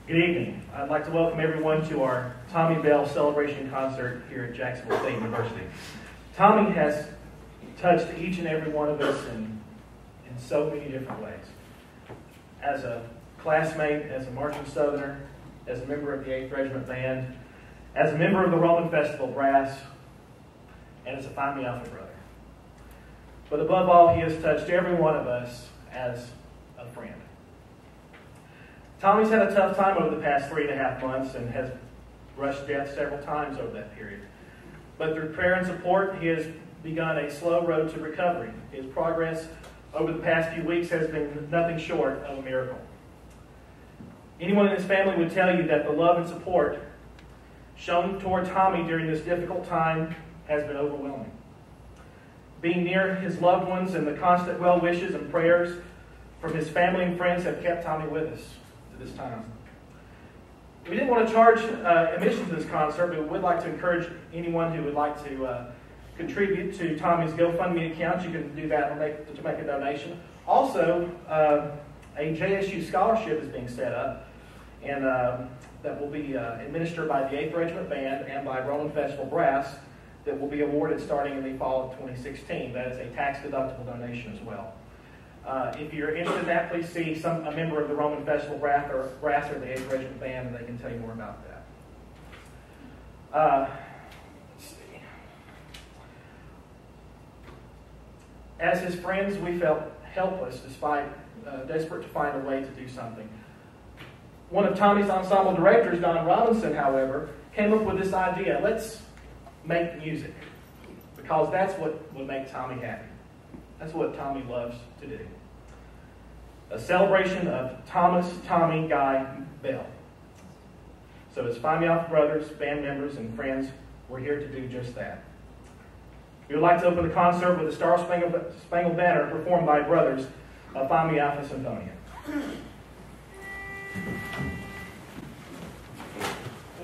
Good evening. I'd like to welcome everyone to our Tommy Beall celebration concert here at Jacksonville State University. Tommy has touched each and every one of us in so many different ways. As a classmate, as a marching Southerner, as a member of the 8th Regiment Band, as a member of the Roman Festival Brass, and as a Phi Mu Alpha brother. But above all, he has touched every one of us as a friend. Tommy's had a tough time over the past 3.5 months and has rushed death several times over that period. But through prayer and support, he has begun a slow road to recovery. His progress over the past few weeks has been nothing short of a miracle. Anyone in his family would tell you that the love and support shown toward Tommy during this difficult time has been overwhelming. Being near his loved ones and the constant well wishes and prayers from his family and friends have kept Tommy with us to this time. We didn't want to charge admission to this concert, but we would like to encourage anyone who would like to contribute to Tommy's GoFundMe account. You can do that to make a donation. Also, a JSU scholarship is being set up, and that will be administered by the 8th Regiment Band and by Roman Festival Brass, that will be awarded starting in the fall of 2016. That is a tax-deductible donation as well. If you're interested in that, please see a member of the Roman Festival Brass or the 8th Regiment Band, and they can tell you more about that. Let's see. As his friends, we felt helpless despite desperate to find a way to do something. One of Tommy's ensemble directors, Don Robinson, however, came up with this idea: let's make music, because that's what would make Tommy happy. That's what Tommy loves to do. A celebration of Thomas Tommy Guy Beall. So as Phi Mu Alpha brothers, band members, and friends, we're here to do just that. We would like to open the concert with the Star Spangled Banner performed by brothers of Phi Mu Alpha Symphonia.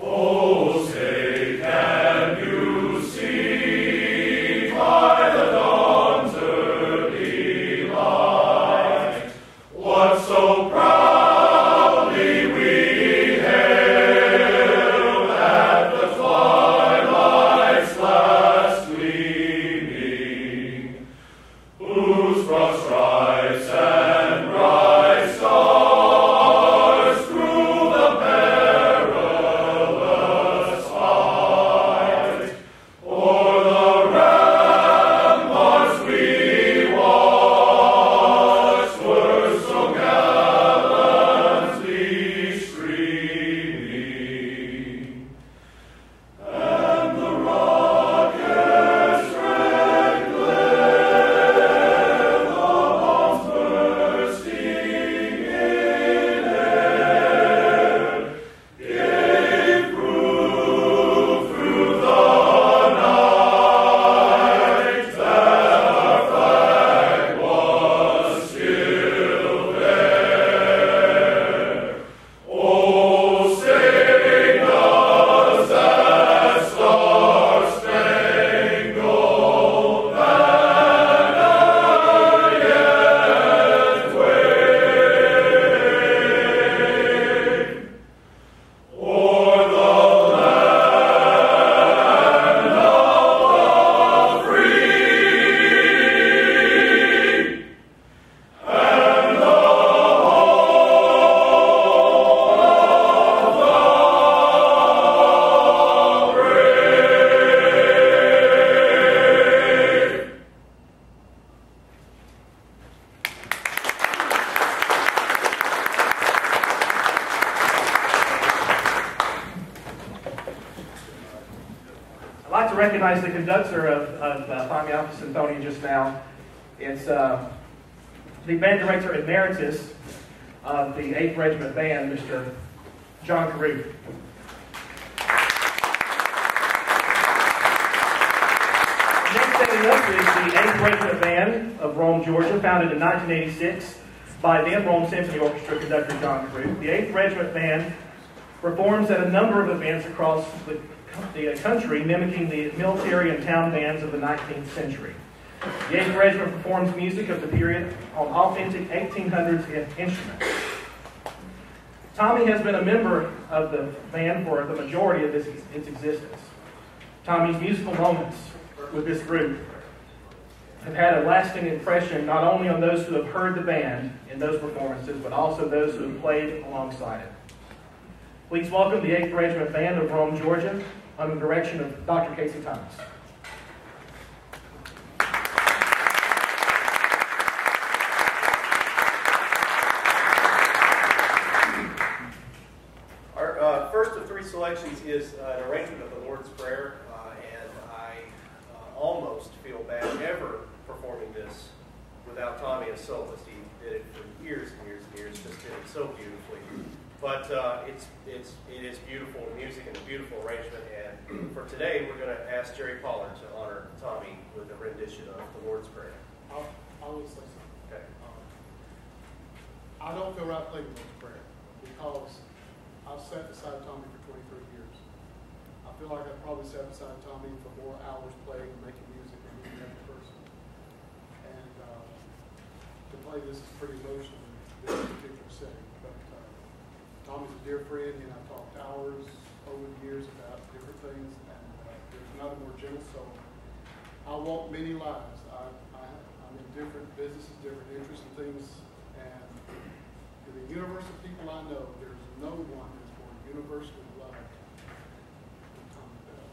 Oh, say can you see by the dawn's early light what so proudly we hailed at the twilight's last gleaming, whose broad stripes and bright stars through the perilous fight o'er the ramparts we watched were so gallantly streaming, and the rocket's red glare, the bombs bursting in air, gave proof through the night that our flag was still there. Oh, sing us that star-spangled banner yet wave o'er the land of the free and the home of the brave. I'd like to recognize the conductor of Phi Mu Alpha Symphonia just now. It's the band director emeritus of the 8th Regiment Band, Mr. John Carew. Next standing up is the 8th Regiment Band of Rome, Georgia, founded in 1986 by the Rome Symphony Orchestra conductor John Carew. The 8th Regiment Band performs at a number of events across the country, mimicking the military and town bands of the 19th century. The 8th Regiment performs music of the period on authentic 1800s instruments. Tommy has been a member of the band for the majority of its existence. Tommy's musical moments with this group have had a lasting impression not only on those who have heard the band in those performances, but also those who have played alongside it. Please welcome the 8th Regiment Band of Rome, Georgia, under the direction of Dr. Casey Thomas. Our first of 3 selections is an arrangement of the Lord's Prayer, and I almost feel bad ever performing this without Tommy as soloist. He did it for years and years and years, just did it so beautifully. But it is beautiful music and a beautiful arrangement, and for today we're going to ask Jerry Pollard to honor Tommy with a rendition of the Lord's Prayer. I will say something. Okay. I don't feel right playing the Lord's Prayer because I've sat beside Tommy for 23 years. I feel like I've probably sat beside Tommy for more hours playing and making music than any other person. And to play this is pretty emotional in this particular setting. But Tommy's a dear friend, and I've talked hours over the years about different things, and there's another more gentle soul. I walk many lives. I'm in different businesses, different interests and things, and in the universe of people I know, there's no one who's more universally loved than Tommy Beall.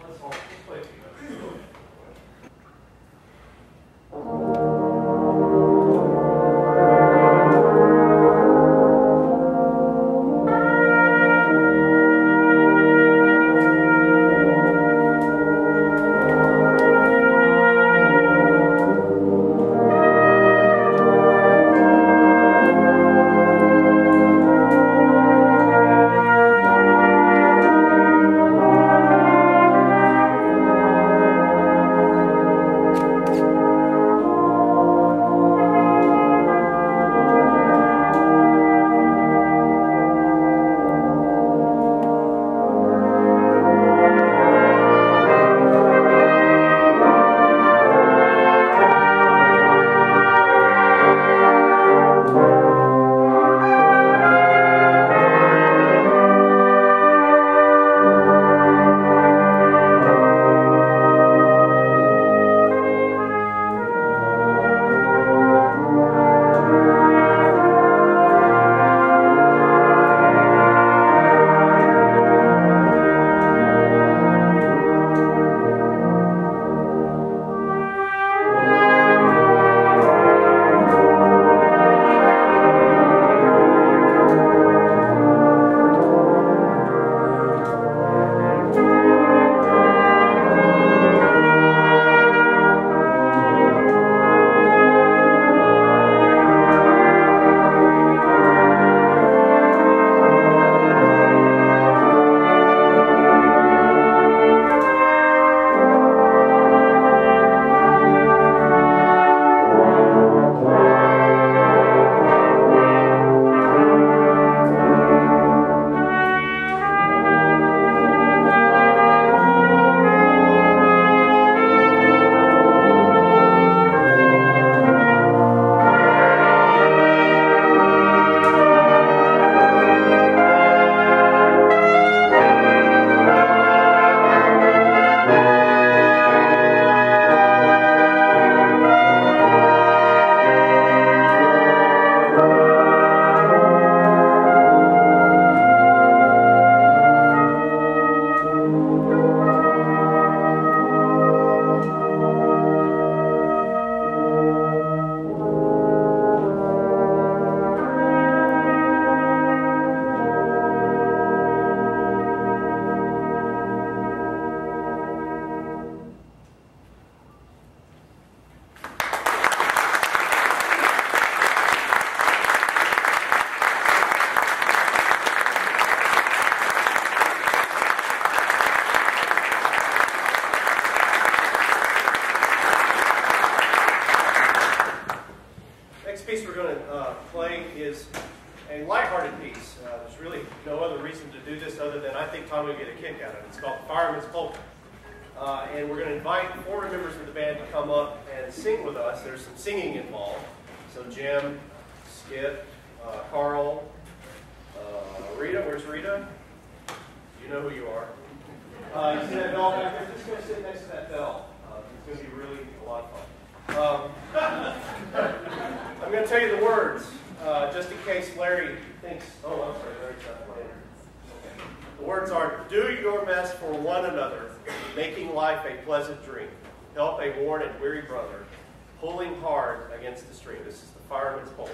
Let's play it. Tommy will get a kick out of it. It's called Fireman's Polka. And we're going to invite 4 members of the band to come up and and sing with us. There's some singing involved. So Jim, Skip, Carl, Rita, where's Rita? You know who you are. You see that bell back there? Just going to sit next to that bell. It's going to be really a lot of fun. I'm going to tell you the words, just in case Larry thinks, oh, I'm sorry, Larry's not playing. Okay. The words are, do your best for one another, making life a pleasant dream. Help a worn and weary brother, pulling hard against the stream. This is the fireman's poem.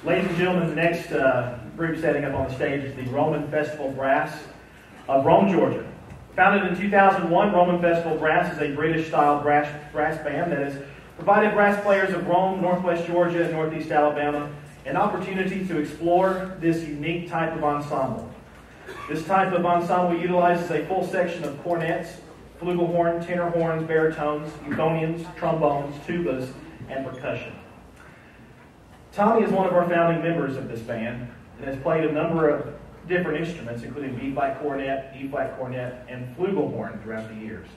Ladies and gentlemen, the next group setting up on the stage is the Roman Festival Brass of Rome, Georgia. Founded in 2001, Roman Festival Brass is a British-style brass band that has provided brass players of Rome, Northwest Georgia, and Northeast Alabama an opportunity to explore this unique type of ensemble. This type of ensemble utilizes a full section of cornets, flugelhorn, tenor horns, baritones, euphoniums, trombones, tubas, and percussion. Tommy is one of our founding members of this band and has played a number of different instruments, including B-flat cornet, E-flat cornet, and flugelhorn throughout the years.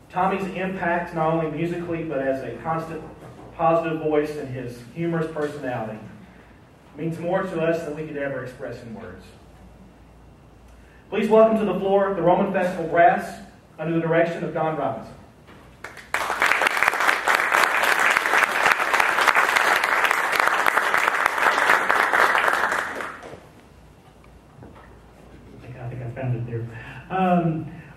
Tommy's impact, not only musically, but as a constant positive voice and his humorous personality, means more to us than we could ever express in words. Please welcome to the floor the Roman Festival Brass under the direction of Don Robinson. I think I found it there.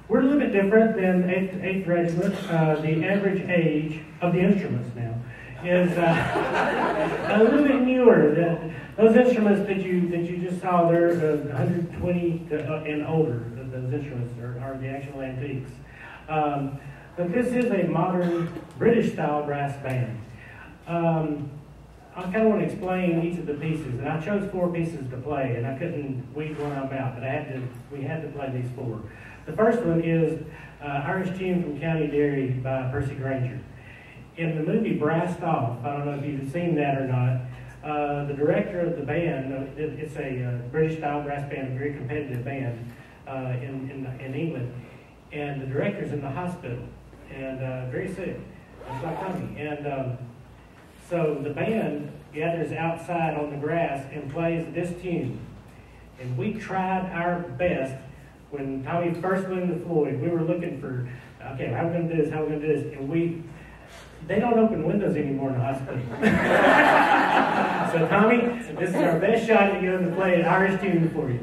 We're a little bit different than 8th regiment. The average age of the instruments now is a little bit newer. Those instruments that you just saw, they're 120 and older. Those instruments are the actual antiques. But this is a modern British-style brass band. I kind of want to explain each of the pieces, and I chose 4 pieces to play, and I couldn't weed one of them out, but we had to play these 4. The first one is Irish Tune from County Derry by Percy Granger. In the movie Brassed Off, I don't know if you've seen that or not, the director of the band, it's a British-style brass band, a very competitive band in England, and the director's in the hospital, and very sick, just like Tommy. And so the band gathers outside on the grass and plays this tune. And we tried our best. When Tommy first went into Floyd, we were looking for, okay, how are we going to do this, how are we going to do this? And they don't open windows anymore in the hospital. So Tommy, this is our best shot to get him to play an Irish tune for you.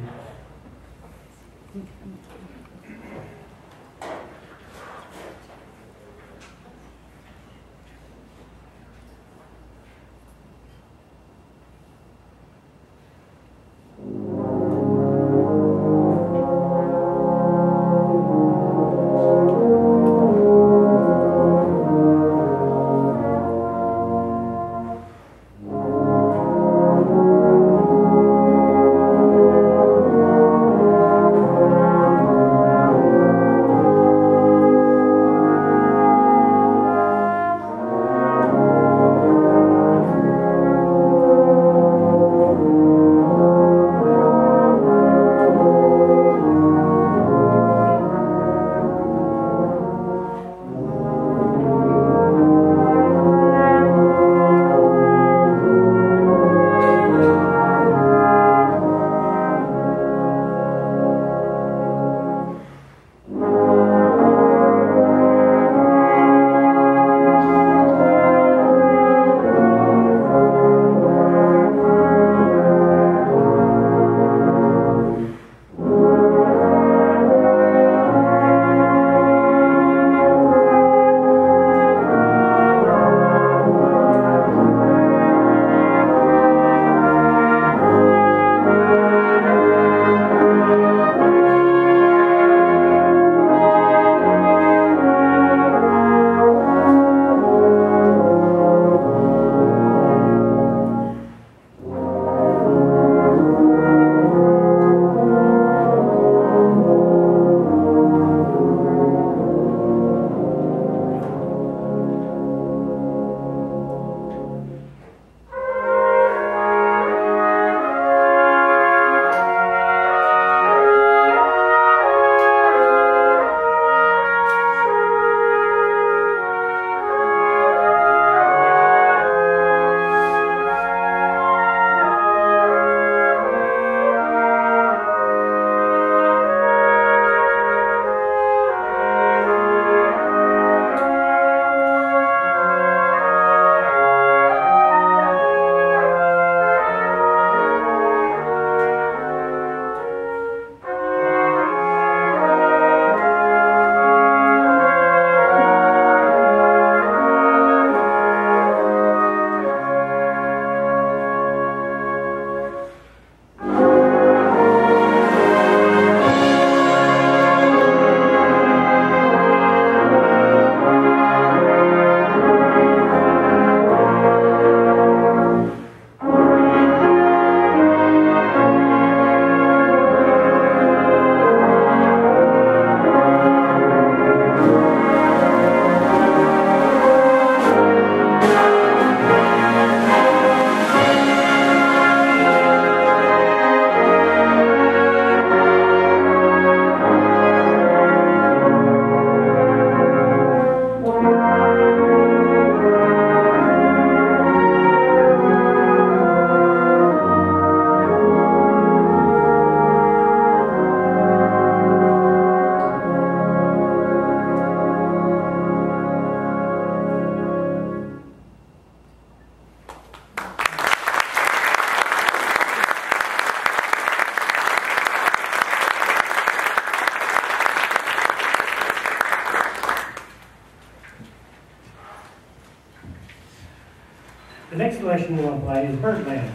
The next selection we want to play is Birdland.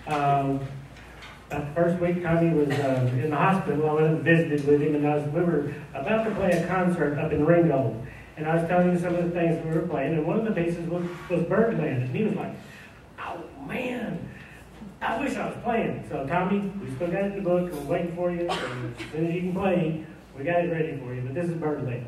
About the first week, Tommy was in the hospital. I went and visited with him, and we were about to play a concert up in Ringgold. And I was telling him some of the things we were playing, and one of the pieces was Birdland. And he was like, oh, man, I wish I was playing. So, Tommy, we still got it in the book, and we're waiting for you. And as soon as you can play, we got it ready for you. But this is Birdland.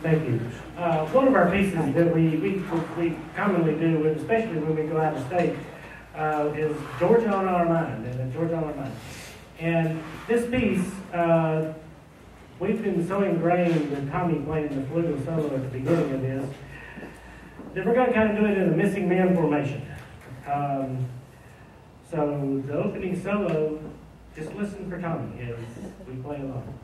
Thank you. One of our pieces that we commonly do, especially when we go out of state, is Georgia on Our Mind, and Georgia on Our Mind. And this piece, we've been so ingrained with Tommy playing the flute solo at the beginning of this, that we're going to kind of do it in a missing man formation. So the opening solo, just listen for Tommy as we play along.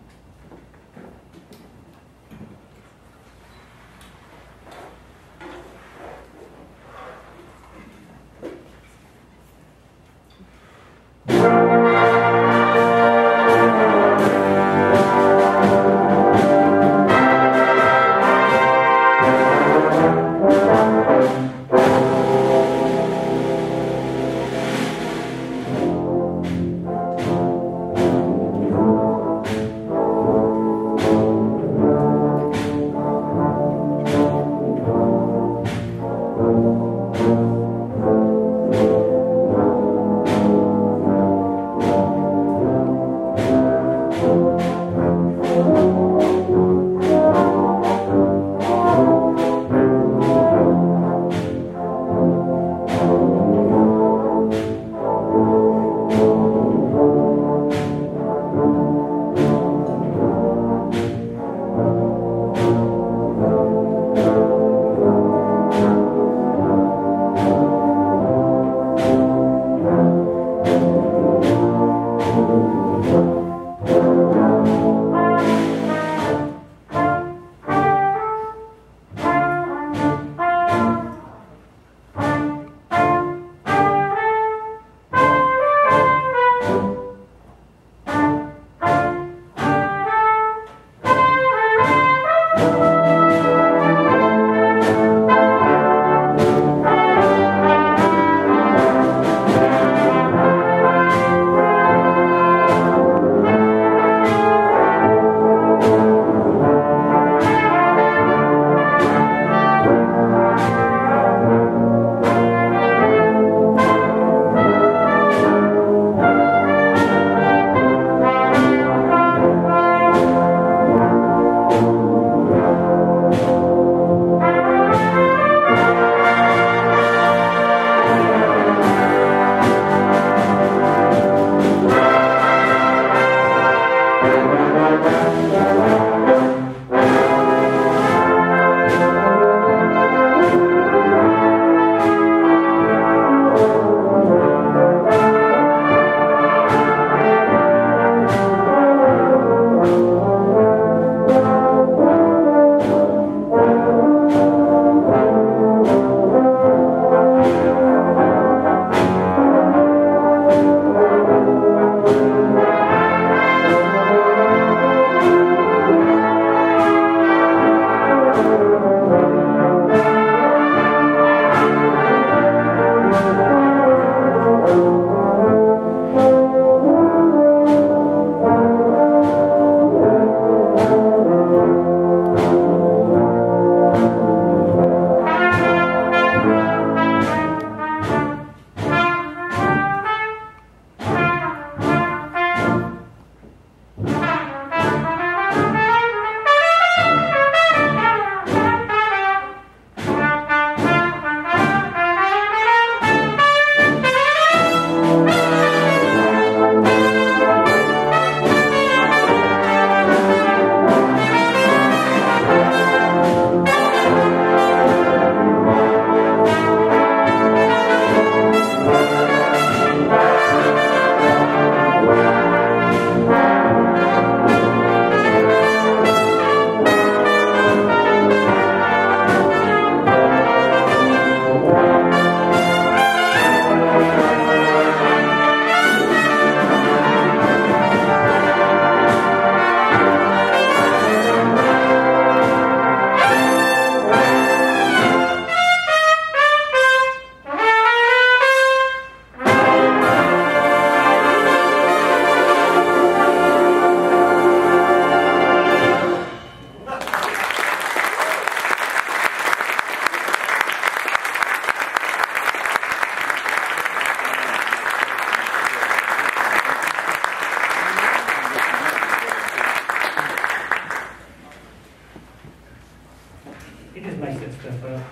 well.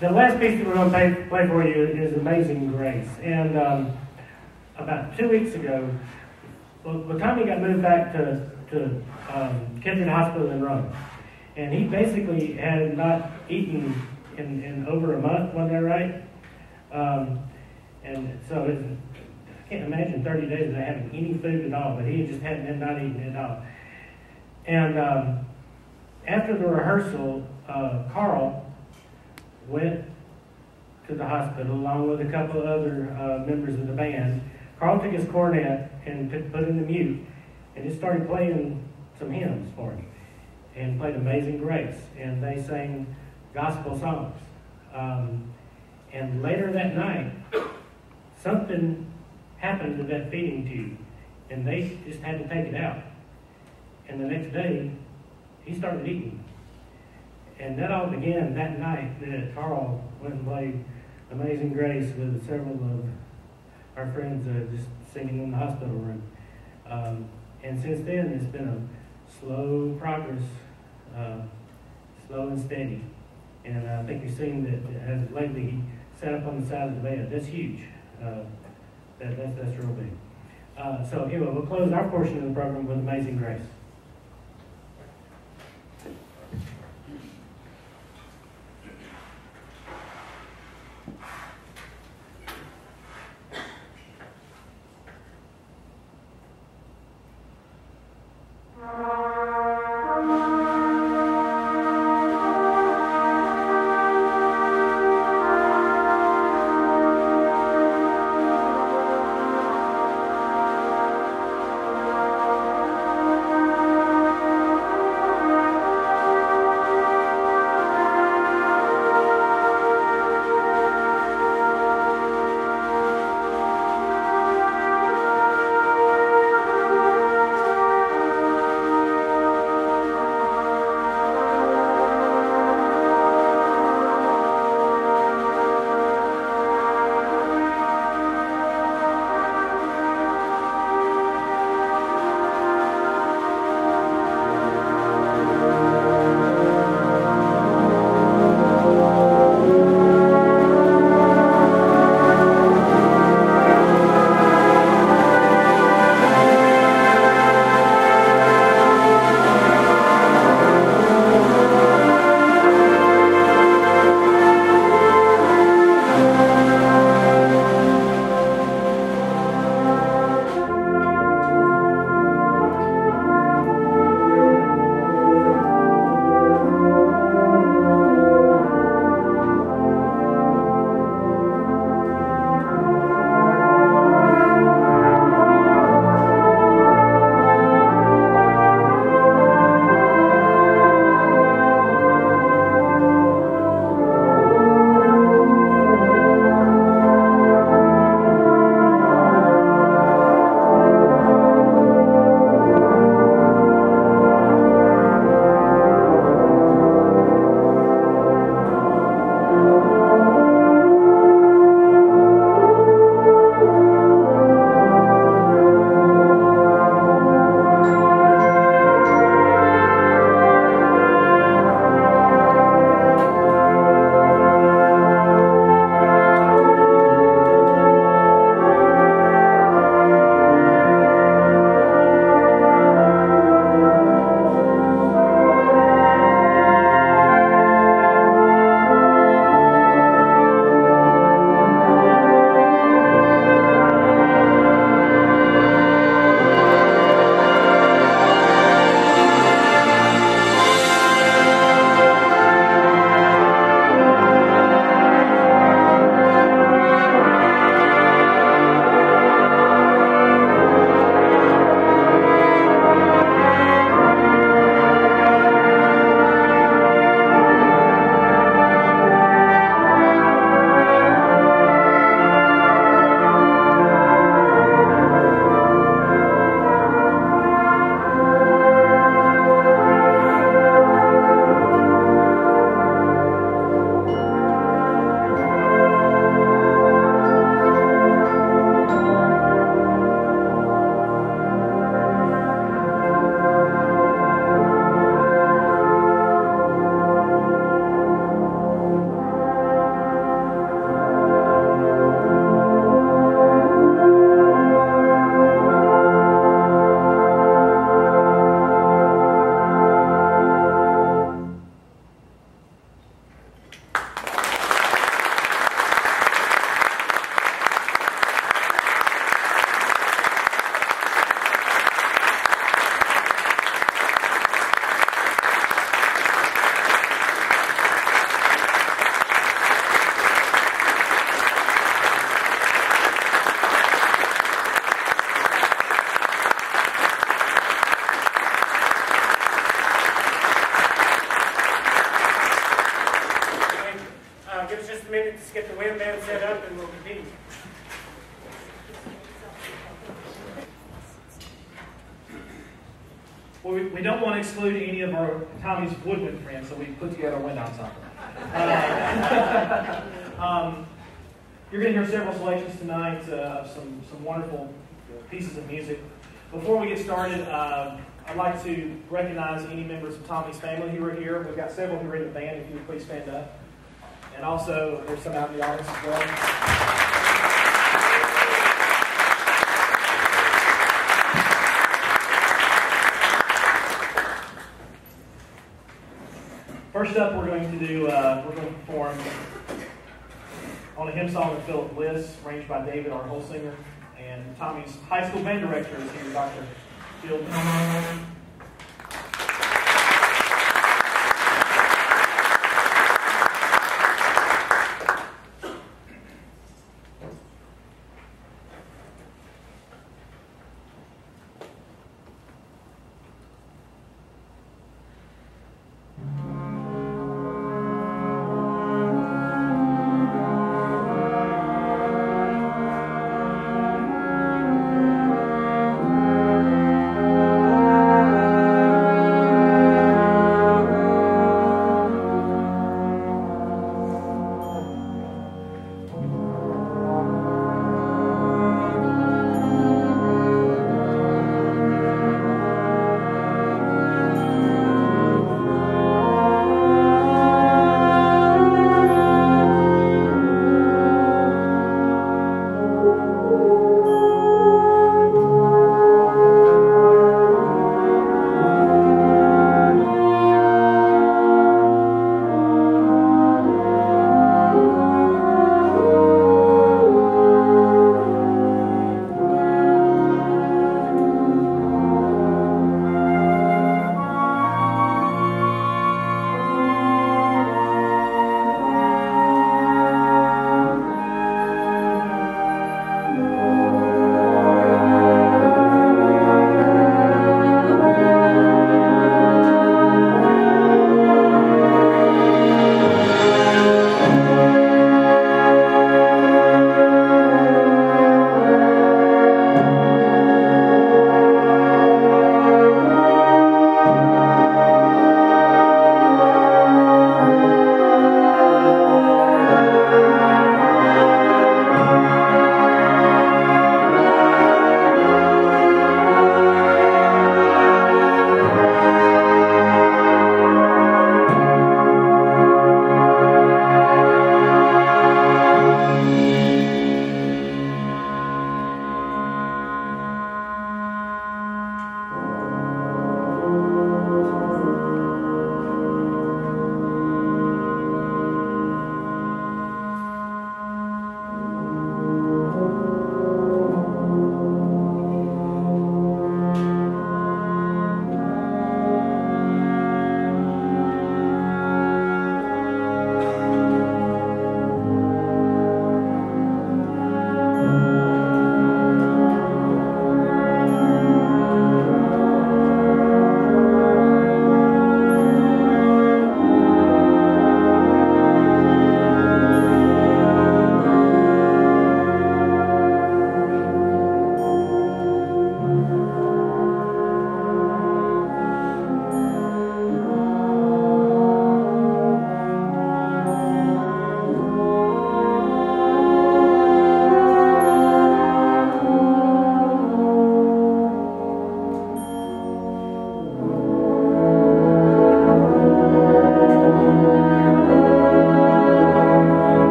The last piece that we're going to play for you is Amazing Grace. And about 2 weeks ago, well, Tommy got moved back to Kempton Hospital in Rome. And he basically had not eaten in over a month, wasn't that right? And so I can't imagine 30 days without having any food at all, but he just hadn't not eaten at all. And after the rehearsal, Carl went to the hospital along with a couple of other members of the band. Carl took his cornet and put it in the mute and just started playing some hymns for him and played Amazing Grace. And they sang gospel songs. And later that night, something happened to that feeding tube and they just had to take it out. And the next day, he started eating. And that all began that night that Carl went and played Amazing Grace with several of our friends just singing in the hospital room. And since then, it's been a slow progress, slow and steady. And I think you've seen that as lately he sat up on the side of the bed. That's huge. That's real big. So anyway, we'll close our portion of the program with Amazing Grace. get the wind band set up and we'll continue. Well, we don't want to exclude any of Tommy's woodwind friends, so we put together a wind ensemble. You're going to hear several selections tonight of some wonderful pieces of music. Before we get started, I'd like to recognize any members of Tommy's family who are here. We've got several who are in the band, if you would please stand up. And also, there's some out in the audience as well. First up, we're going to perform on a hymn song of Philip Bliss, arranged by David, our whole singer, and Tommy's high school band director is here, Dr. Beall.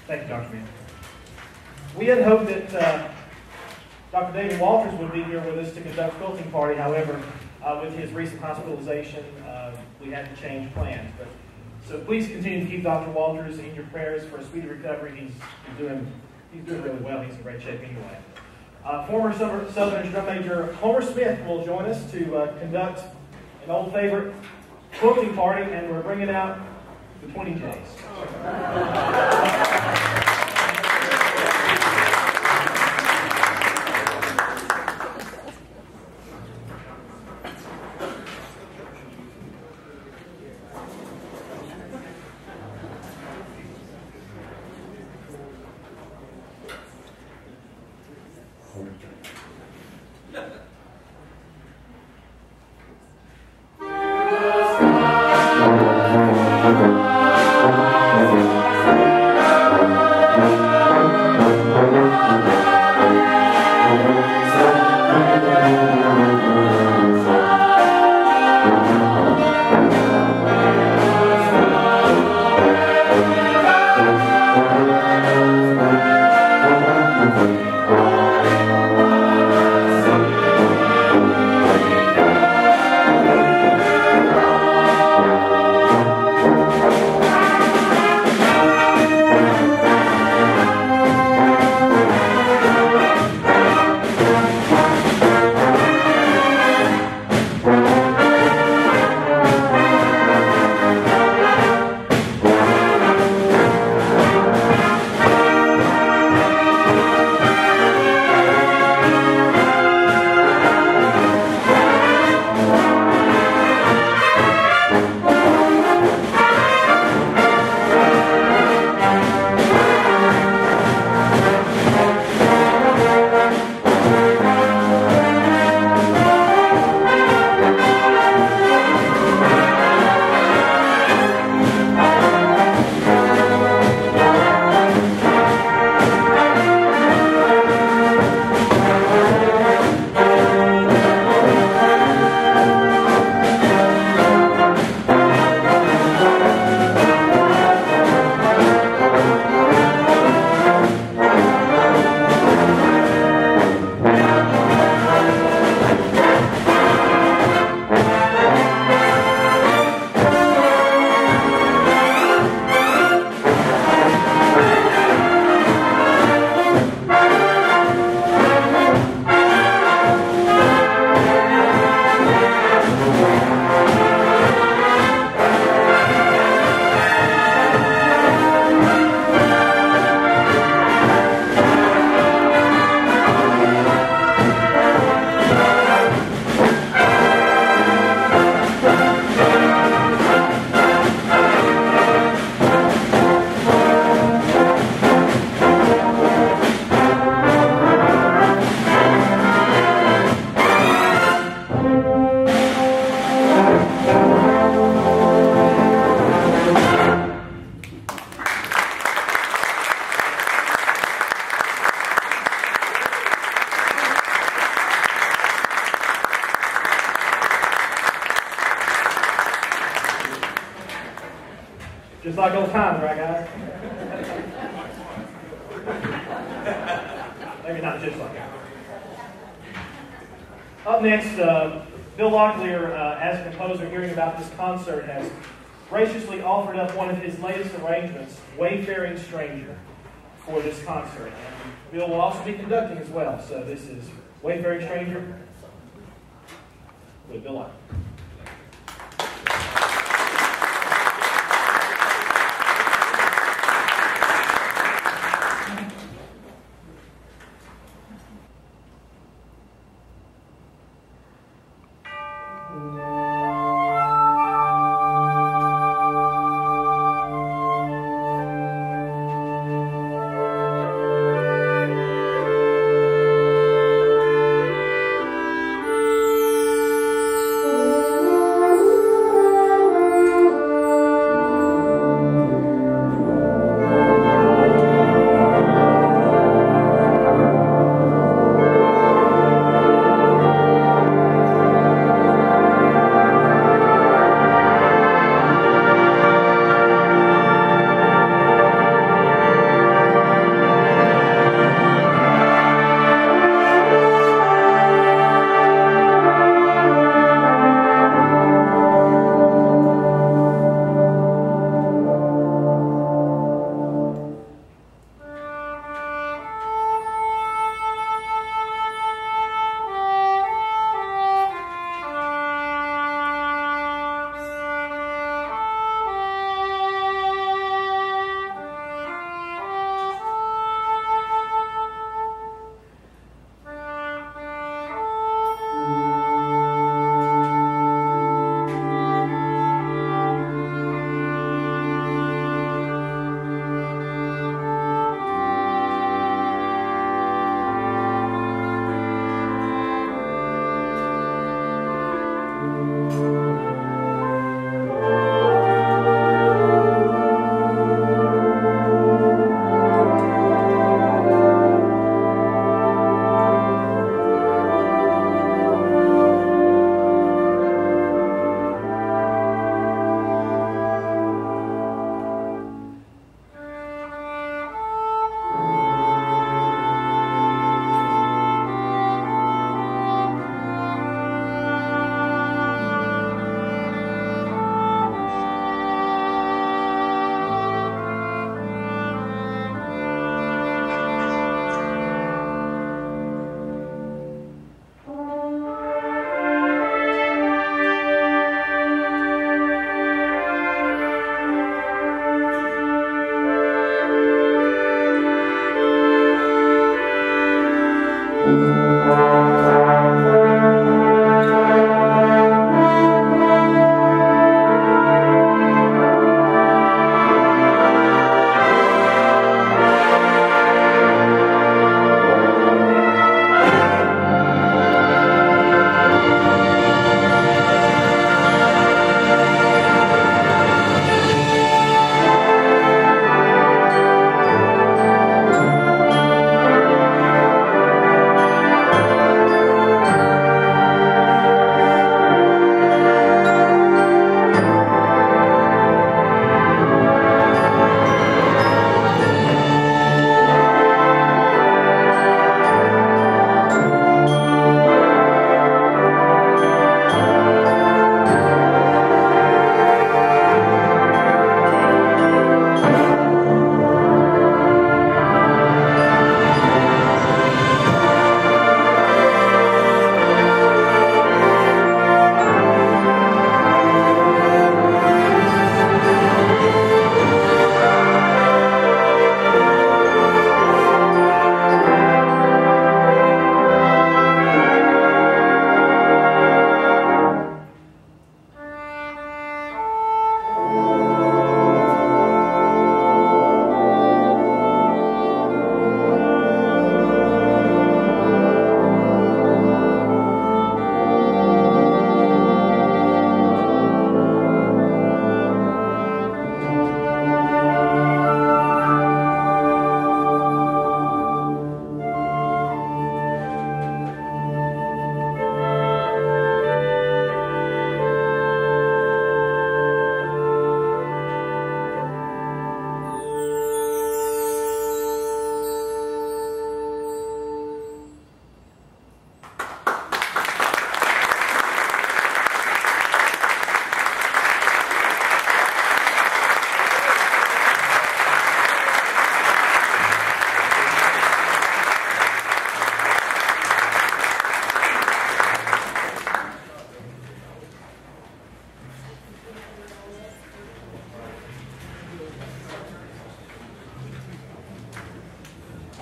Thank you, Dr. Mann. We had hoped that Dr. David Walters would be here with us to conduct quilting party. However, with his recent hospitalization, we had to change plans. So please continue to keep Dr. Walters in your prayers for a speedy recovery. He's doing really well. He's in great shape anyway. Former Southern Drum Major Homer Smith will join us to conduct an old favorite quilting party, and we're bringing out the 20Js. Just like old times, right, guys? Maybe not just like that. Up next, Bill Locklear, as a composer, hearing about this concert, has graciously offered up one of his latest arrangements, Wayfaring Stranger, for this concert. And Bill will also be conducting as well. So this is Wayfaring Stranger with Bill Locklear. Oh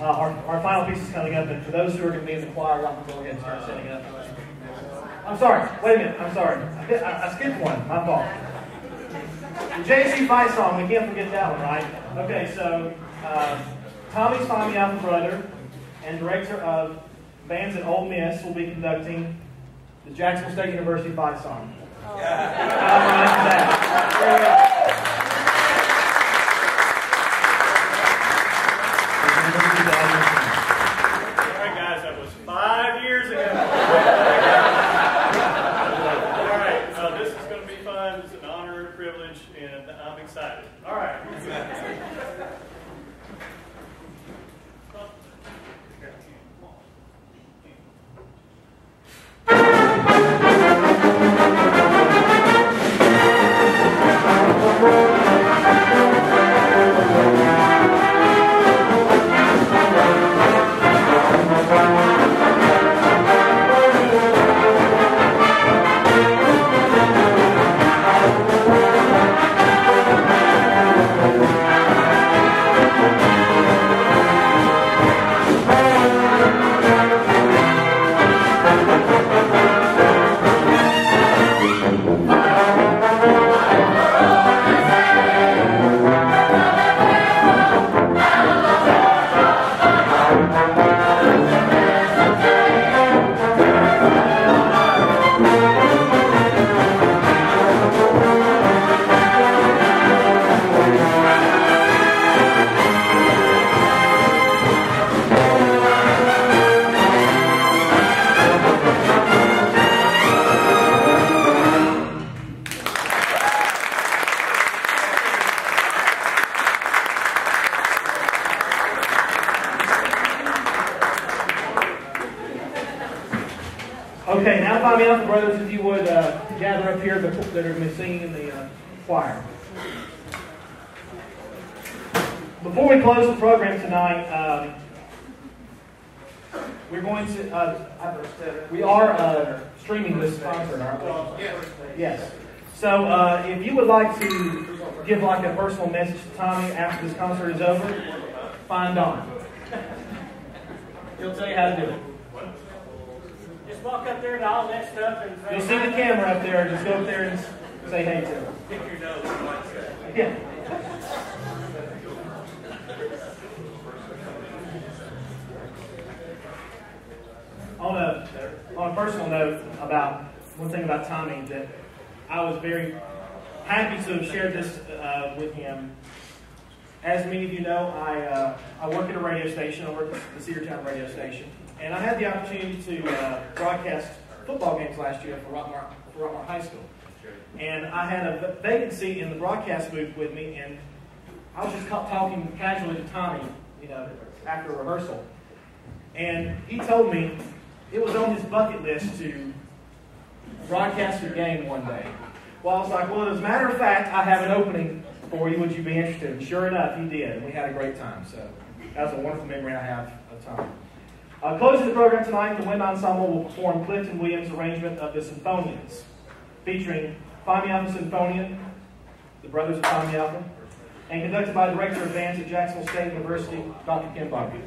Our final piece is coming up, and for those who are going to be in the choir, y'all can go ahead and start setting up. I'm sorry. Wait a minute. I'm sorry. I skipped one. My fault. The JSU fight song. We can't forget that one, right? Okay, so Tommy's Find Me Out brother and director of bands at Ole Miss will be conducting the Jacksonville State University fight song. Alright guys, that was 5 years ago. Alright, so this is going to be fun. It's an honor and a privilege, and I'm excited. Alright. Okay, now Find Me Out the brothers, if you would gather up here that are going to be singing in the choir. Before we close the program tonight, we're going to, we are streaming this concert, aren't we? Yes. So if you would like to give like a personal message to Tommy after this concert is over, find Don. He'll tell you how to do it. Just walk up there to all that stuff and say, You'll see the camera up there. Just go up there and say hey to him. pick your nose and like that. Yeah. On a personal note, about one thing about Tommy, that I was very happy to have shared this with him. As many of you know, I work at a radio station. I work at the Cedartown radio station. And I had the opportunity to broadcast football games last year for Rockmart High School. And I had a vacancy in the broadcast booth with me, and I was just talking casually to Tommy, after a rehearsal. And he told me it was on his bucket list to broadcast a game one day. Well, I was like, well, as a matter of fact, I have an opening for you. Would you be interested? And sure enough, he did. And we had a great time. So that was a wonderful memory I have of Tommy. Closing the program tonight, the Wind Ensemble will perform Clifton Williams' arrangement of the Symphonians, featuring Find Me Out the Symphonian, the Brothers of Find Me Out, and conducted by Director of Bands at Jacksonville State University, Dr. Ken Bobby.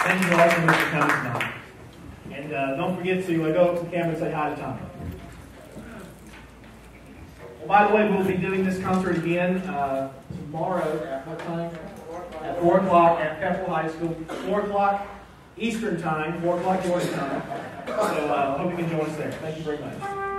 Thank you all so much for coming tonight. And don't forget to go up to the camera and say hi to Tommy. Well, by the way, we'll be doing this concert again tomorrow at what time? At 4 o'clock at Pepperell High School. 4 o'clock Eastern Time, 4 o'clock Georgia time. So I hope you can join us there. Thank you very much.